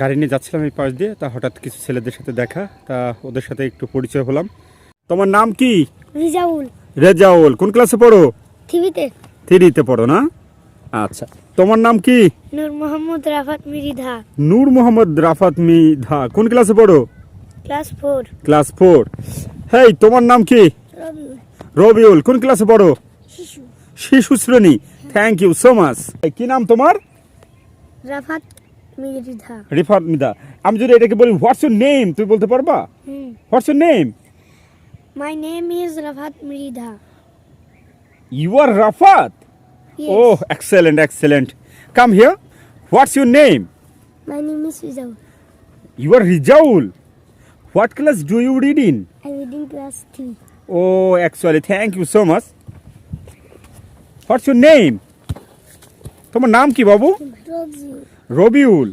গাড়ি নিয়ে যাচ্ছিলাম এই পাশ দিয়ে, তা হঠাৎ কিছু ছেলেদের সাথে দেখা, তা ওদের সাথে একটু পরিচয় হলাম। তোমার নাম কি? রিজাউল। রেজাউল। কোন ক্লাসে পড়ো? থ্রিতে। থ্রিতে পড়ো না? আচ্ছা, তোমার নাম কি? নূর মোহাম্মদ রাফাত মৃধা। নূর মোহাম্মদ রাফাত মৃধা। কোন ক্লাসে পড়ো? ক্লাস 4। ক্লাস 4। হেই, তোমার নাম কি? রবিউল। রবিউল। কোন ক্লাসে পড়ো? শিশু। শিশু শ্রেণী। Thank you so much. কি নাম তোমার? রাফাত মৃধা। রিফাত মৃধা। আমি যদি এটাকে বলি হোয়াটস ইউর নেম, তুমি বলতে পারবা? What's your name? My name is Rafat Mridha. You are Rafat? Oh, excellent, excellent. Come here. What's your name? My name is Rijaul. You are Rijaul. What class do you read in? I reading class 3। Oh, actually, thank you so much. What's your name? তোমার নাম কি বাবু? রবিউল। রবিউল।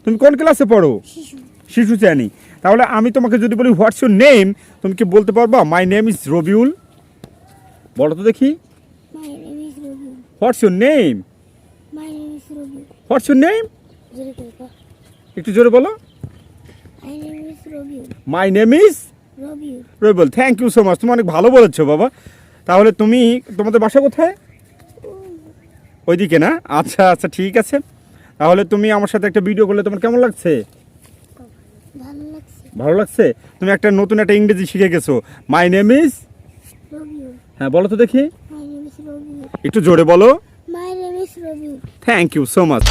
তুমি কোন ক্লাসে পড়ো? শিশু। শিশু শ্রেণী। তাহলে আমি তোমাকে যদি বলি হোয়াটস ইউর নেম, তুমি কি বলতে পারবা মাই নেম ইজ রবিউল? বলো তো দেখি। My name is Rabiul. What's your name? My name is Rabiul. What's your name? জোরে বলো। একটু জোরে বলো। My name is Rabiul. My name is Rabiul. Rabiul. Thank you so much. তুমি অনেক ভালো বলেছো বাবা। তাহলে তোমাদের বাসা কোথায়? ওইদিকে না? আচ্ছা আচ্ছা, ঠিক আছে। তাহলে তুমি আমার সাথে একটা ভিডিও করলে তোমার কেমন লাগছে? ভালো লাগছে। ভালো লাগছে? তুমি নতুন একটা ইংরেজি শিখে গেছো। My name is Rabiul. হ্যাঁ, বলো তো দেখি। My name is Rabiul. একটু জোরে বলো। My name is Rabiul. Thank you so much.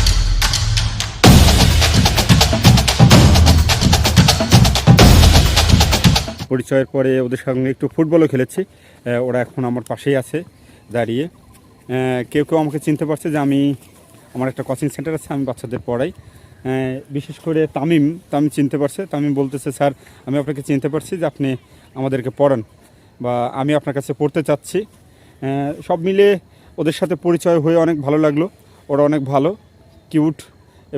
পরিচয়ের পরে ওদের সঙ্গে একটু ফুটবলও খেলেছি। ওরা এখন আমার পাশেই আছে দাঁড়িয়ে। কেউ কেউ আমাকে চিনতে পারছে যে আমার একটা কোচিং সেন্টার আছে, আমি বাচ্চাদের পড়াই। বিশেষ করে তামিম চিনতে পারছে। তামিম বলতেছে, স্যার আমি আপনাকে চিনতে পারছি যে আপনি আমাদেরকে পড়ান, বা আমি আপনার কাছে পড়তে চাচ্ছি। সব মিলে ওদের সাথে পরিচয় হয়ে অনেক ভালো লাগলো। ওরা অনেক ভালো, কিউট,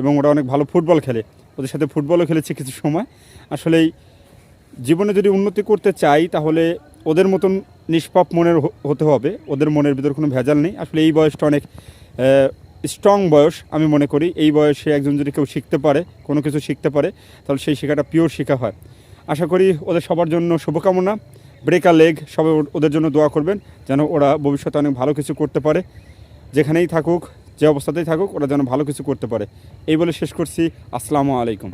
এবং ওরা অনেক ভালো ফুটবল খেলে। ওদের সাথে ফুটবলও খেলেছি কিছু সময়। আসলেই জীবনে যদি উন্নতি করতে চাই তাহলে ওদের মতন নিষ্পাপ মনের হতে হবে। ওদের মনের ভিতর কোনো ভেজাল নেই। আসলে এই বয়সটা অনেক স্ট্রং বয়স আমি মনে করি। এই বয়সে একজন যদি কেউ শিখতে পারে, কোনো কিছু শিখতে পারে, তাহলে সেই শেখাটা পিওর শেখা হয়। আশা করি ওদের সবার জন্য শুভকামনা। ব্রেক আ লেগ, সবাই ওদের জন্য দোয়া করবেন যেন ওরা ভবিষ্যতে অনেক ভালো কিছু করতে পারে। যেখানেই থাকুক, যে অবস্থাতেই থাকুক, ওরা যেন ভালো কিছু করতে পারে। এই বলে শেষ করছি। আসসালামু আলাইকুম।